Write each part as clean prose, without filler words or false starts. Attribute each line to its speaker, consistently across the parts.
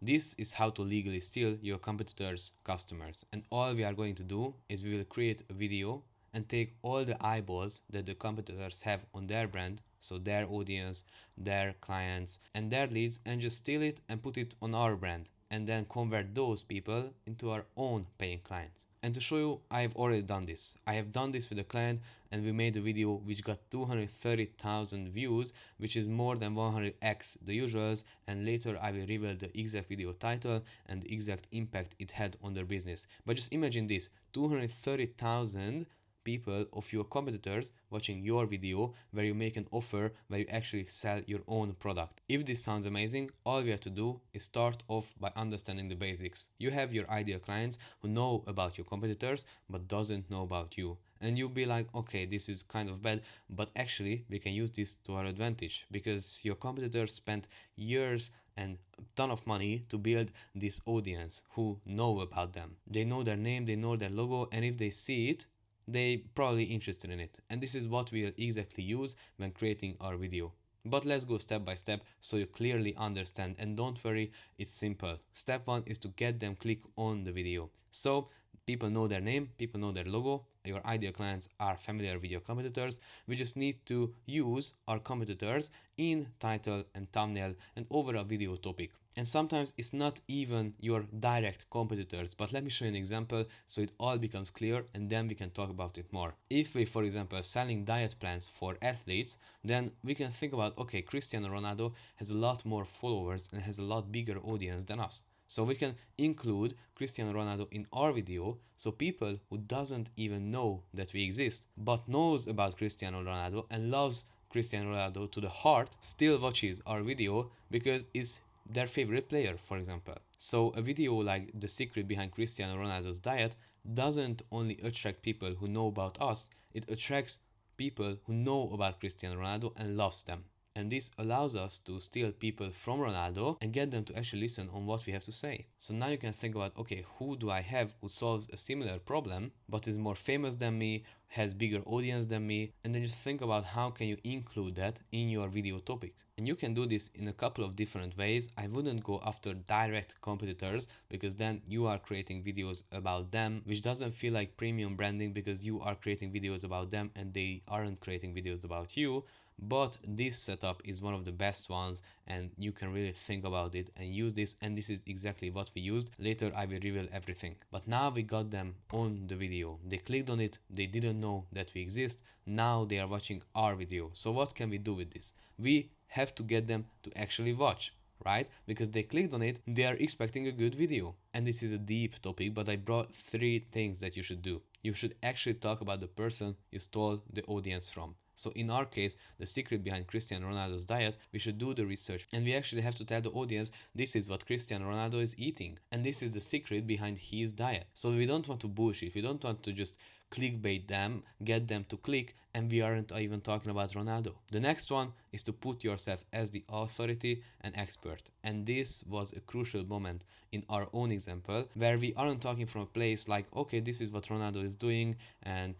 Speaker 1: This is how to legally steal your competitors' customers. And all we are going to do is we will create a video and take all the eyeballs that the competitors have on their brand, so their audience, their clients, and their leads, and just steal it and put it on our brand, and then convert those people into our own paying clients. And to show you, I have already done this. I have done this with a client, and we made a video which got 230,000 views, which is more than 100x the usuals, and later I will reveal the exact video title and the exact impact it had on their business. But just imagine this, 230,000 people of your competitors watching your video where you make an offer where you actually sell your own product. If this sounds amazing, all we have to do is start off by understanding the basics. You have your ideal clients who know about your competitors but doesn't know about you. And you'll be like, okay, this is kind of bad, but actually we can use this to our advantage because your competitors spent years and a ton of money to build this audience who know about them. They know their name, they know their logo, and if they see it, they probably interested in it. And this is what we'll exactly use when creating our video. But let's go step by step so you clearly understand, and don't worry, it's simple. Step 1 is to get them click on the video. So people know their name, people know their logo, your ideal clients are familiar with your competitors. We just need to use our competitors in title and thumbnail and overall video topic. And sometimes it's not even your direct competitors, but let me show you an example so it all becomes clear, and then we can talk about it more. If we, for example, selling diet plans for athletes, then we can think about, okay, Cristiano Ronaldo has a lot more followers and has a lot bigger audience than us. So we can include Cristiano Ronaldo in our video, so people who doesn't even know that we exist but knows about Cristiano Ronaldo and loves Cristiano Ronaldo to the heart still watches our video because it's their favorite player, for example. So a video like the secret behind Cristiano Ronaldo's diet doesn't only attract people who know about us, it attracts people who know about Cristiano Ronaldo and loves them. And this allows us to steal people from Ronaldo and get them to actually listen on what we have to say. So now you can think about, okay, who do I have who solves a similar problem but is more famous than me, has bigger audience than me, and then you think about how can you include that in your video topic. And you can do this in a couple of different ways. I wouldn't go after direct competitors because then you are creating videos about them, which doesn't feel like premium branding because you are creating videos about them and they aren't creating videos about you. But this setup is one of the best ones, and you can really think about it and use this, and this is exactly what we used. Later I will reveal everything. But now we got them on the video. They clicked on it, they didn't know that we exist, now they are watching our video. So what can we do with this? We have to get them to actually watch, right? Because they clicked on it, they are expecting a good video. And this is a deep topic, but I brought 3 things that you should do. You should actually talk about the person you stole the audience from. So in our case, the secret behind Cristiano Ronaldo's diet, we should do the research and we actually have to tell the audience this is what Cristiano Ronaldo is eating and this is the secret behind his diet. So we don't want to bullshit, we don't want to just clickbait them, get them to click, and we aren't even talking about Ronaldo. The next one is to put yourself as the authority and expert. And this was a crucial moment in our own example where we aren't talking from a place like, okay, this is what Ronaldo is doing and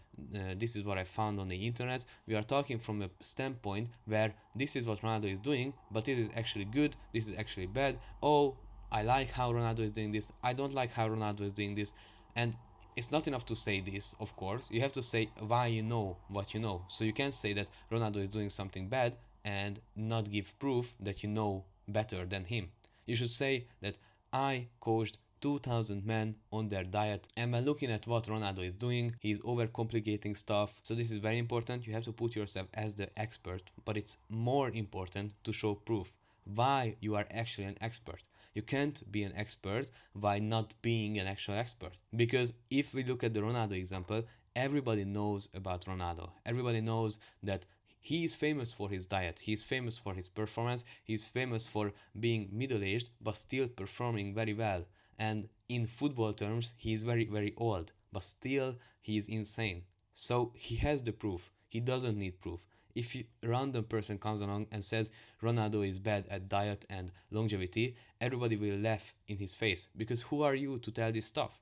Speaker 1: this is what I found on the internet. We are talking from a standpoint where this is what Ronaldo is doing, but this is actually good, this is actually bad. Oh, I like how Ronaldo is doing this, I don't like how Ronaldo is doing this. And it's not enough to say this, of course. You have to say why you know what you know. So you can't say that Ronaldo is doing something bad and not give proof that you know better than him. You should say that I coached 2000 men on their diet, and by looking at what Ronaldo is doing, he's overcomplicating stuff. So this is very important. You have to put yourself as the expert, but it's more important to show proof why you are actually an expert. You can't be an expert by not being an actual expert. Because if we look at the Ronaldo example, everybody knows about Ronaldo. Everybody knows that he is famous for his diet, he's famous for his performance, he's famous for being middle-aged but still performing very well. And in football terms, he is very, very old, but still he is insane. So he has the proof. He doesn't need proof. If a random person comes along and says Ronaldo is bad at diet and longevity, everybody will laugh in his face because who are you to tell this stuff?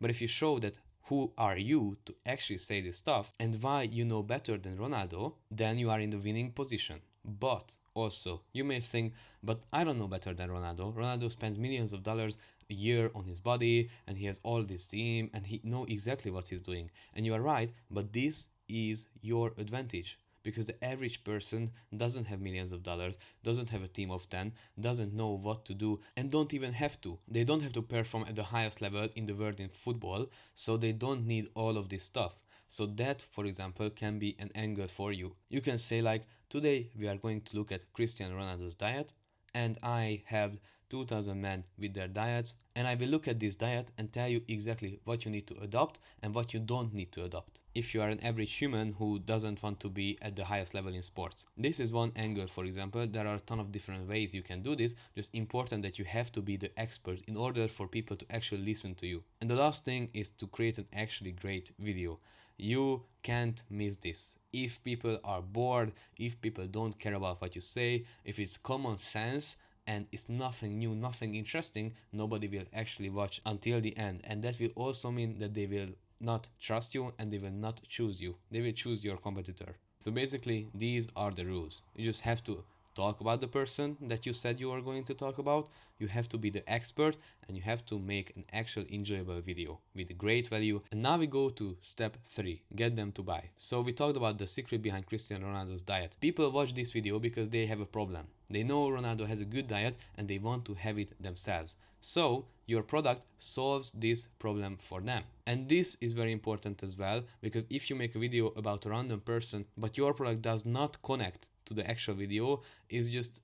Speaker 1: But if you show that who are you to actually say this stuff and why you know better than Ronaldo, then you are in the winning position. But also, you may think, but I don't know better than Ronaldo. Ronaldo spends millions of dollars a year on his body and he has all this team and he know exactly what he's doing. And you are right, but this is your advantage because the average person doesn't have millions of dollars, doesn't have a team of 10, doesn't know what to do, and don't even have to. They don't have to perform at the highest level in the world in football, so they don't need all of this stuff. So that, for example, can be an angle for you. You can say like, today we are going to look at Cristiano Ronaldo's diet, and I have 2000 men with their diets, and I will look at this diet and tell you exactly what you need to adopt and what you don't need to adopt if you are an average human who doesn't want to be at the highest level in sports. This is one angle, for example. There are a ton of different ways you can do this, just important that you have to be the expert in order for people to actually listen to you. And the last thing is to create an actually great video. You can't miss this. If people are bored, if people don't care about what you say, if it's common sense and it's nothing new, nothing interesting, nobody will actually watch until the end. And that will also mean that they will not trust you and they will not choose you. They will choose your competitor. So basically, these are the rules. You just have to talk about the person that you said you are going to talk about. You have to be the expert and you have to make an actual enjoyable video with great value. And now we go to step 3, get them to buy. So we talked about the secret behind Cristiano Ronaldo's diet. People watch this video because they have a problem. They know Ronaldo has a good diet and they want to have it themselves. So your product solves this problem for them. And this is very important as well, because if you make a video about a random person but your product does not connect to the actual video, it's just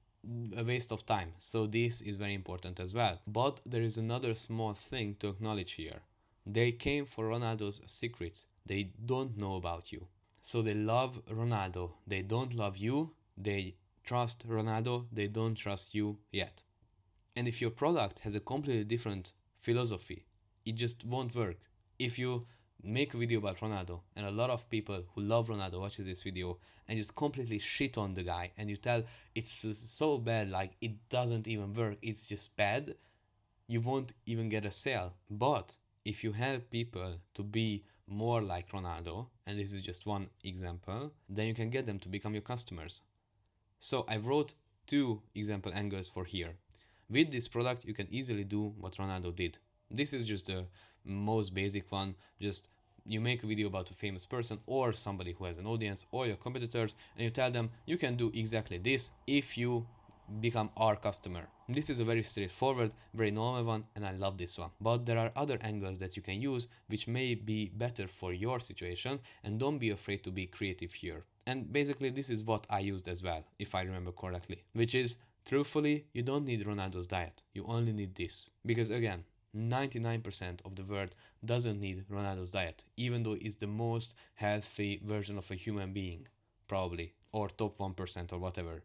Speaker 1: a waste of time. So this is very important as well. But there is another small thing to acknowledge here. They came for Ronaldo's secrets. They don't know about you. So they love Ronaldo. They don't love you. They trust Ronaldo. They don't trust you yet. And if your product has a completely different philosophy, it just won't work. If you make a video about Ronaldo and a lot of people who love Ronaldo watches this video and just completely shit on the guy and you tell it's so bad, like it doesn't even work, it's just bad, you won't even get a sale. But if you help people to be more like Ronaldo, and this is just one example, then you can get them to become your customers. So I wrote 2 example angles for here. With this product, you can easily do what Ronaldo did. This is just the most basic one. Just you make a video about a famous person or somebody who has an audience or your competitors and you tell them you can do exactly this if you become our customer. This is a very straightforward, very normal one, and I love this one. But there are other angles that you can use which may be better for your situation, and don't be afraid to be creative here. And basically this is what I used as well, if I remember correctly, which is truthfully, you don't need Ronaldo's diet. You only need this. Because again, 99% of the world doesn't need Ronaldo's diet, even though it's the most healthy version of a human being, probably, or top 1% or whatever.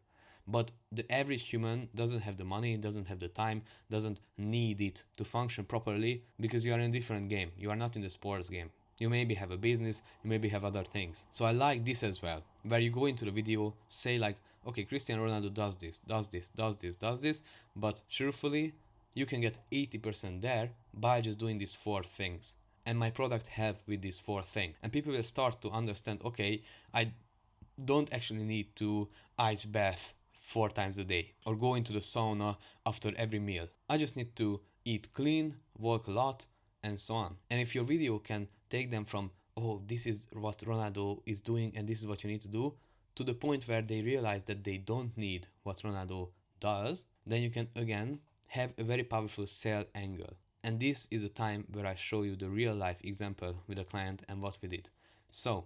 Speaker 1: But the average human doesn't have the money, doesn't have the time, doesn't need it to function properly because you are in a different game. You are not in the sports game. You maybe have a business, you maybe have other things. So I like this as well, where you go into the video, say like, okay, Cristiano Ronaldo does this, does this, does this, does this, but truthfully, you can get 80% there by just doing these 4 things. And my product help with these 4 things. And people will start to understand, okay, I don't actually need to ice bath 4 times a day or go into the sauna after every meal. I just need to eat clean, walk a lot, and so on. And if your video can take them from, oh, this is what Ronaldo is doing and this is what you need to do, to the point where they realize that they don't need what Ronaldo does, then you can again have a very powerful sell angle. And this is a time where I show you the real life example with a client and what we did. So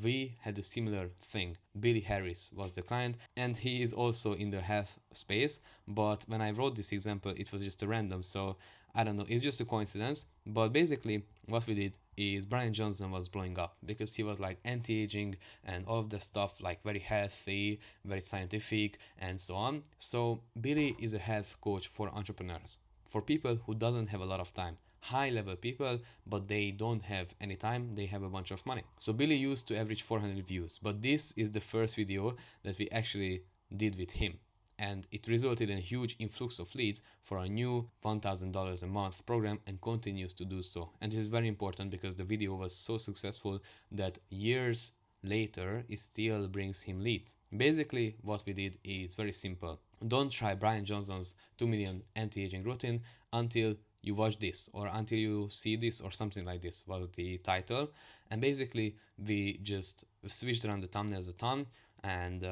Speaker 1: we had a similar thing. Billy Harris was the client, and he is also in the health space. But when I wrote this example, it was just a random, so I don't know, it's just a coincidence. But basically, what we did is Brian Johnson was blowing up because he was like anti-aging and all of the stuff, like very healthy, very scientific, and so on. So Billy is a health coach for entrepreneurs, for people who doesn't have a lot of time, high level people, but they don't have any time, they have a bunch of money. So Billy used to average 400 views, but this is the first video that we actually did with him. And it resulted in a huge influx of leads for our new $1,000 a month program and continues to do so. And it is very important because the video was so successful that years later, it still brings him leads. Basically, what we did is very simple. Don't try Brian Johnson's 2 million anti-aging routine until you watch this or until you see this or something like this was the title. And basically, we just switched around the thumbnails a ton, and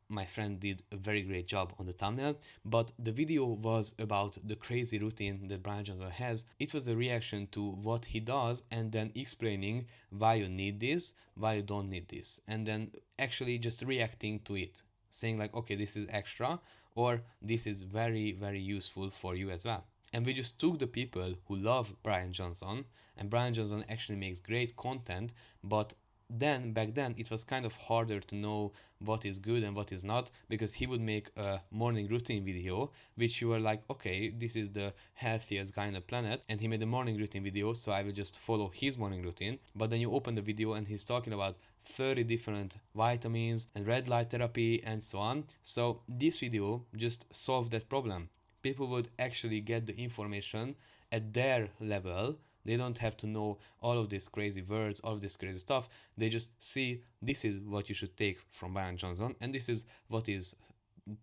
Speaker 1: my friend did a very great job on the thumbnail. But the video was about the crazy routine that Brian Johnson has. It was a reaction to what he does and then explaining why you need this, why you don't need this, and then actually just reacting to it, saying like, okay, this is extra, or this is very, very useful for you as well. And we just took the people who love Brian Johnson, and Brian Johnson actually makes great content, but then back then it was kind of harder to know what is good and what is not, because he would make a morning routine video which you were like, okay, this is the healthiest guy on the planet, and he made a morning routine video, so I will just follow his morning routine. But then you open the video and he's talking about 30 different vitamins and red light therapy and so on. So this video just solved that problem. People would actually get the information at their level. They don't have to know all of these crazy words, all of this crazy stuff. They just see this is what you should take from Brian Johnson, and this is what is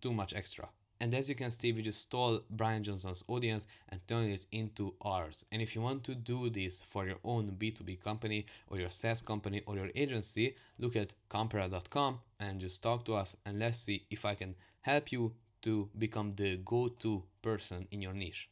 Speaker 1: too much extra. And as you can see, we just stole Brian Johnson's audience and turned it into ours. And if you want to do this for your own B2B company or your SaaS company or your agency, look at compara.com and just talk to us, and let's see if I can help you to become the go-to person in your niche.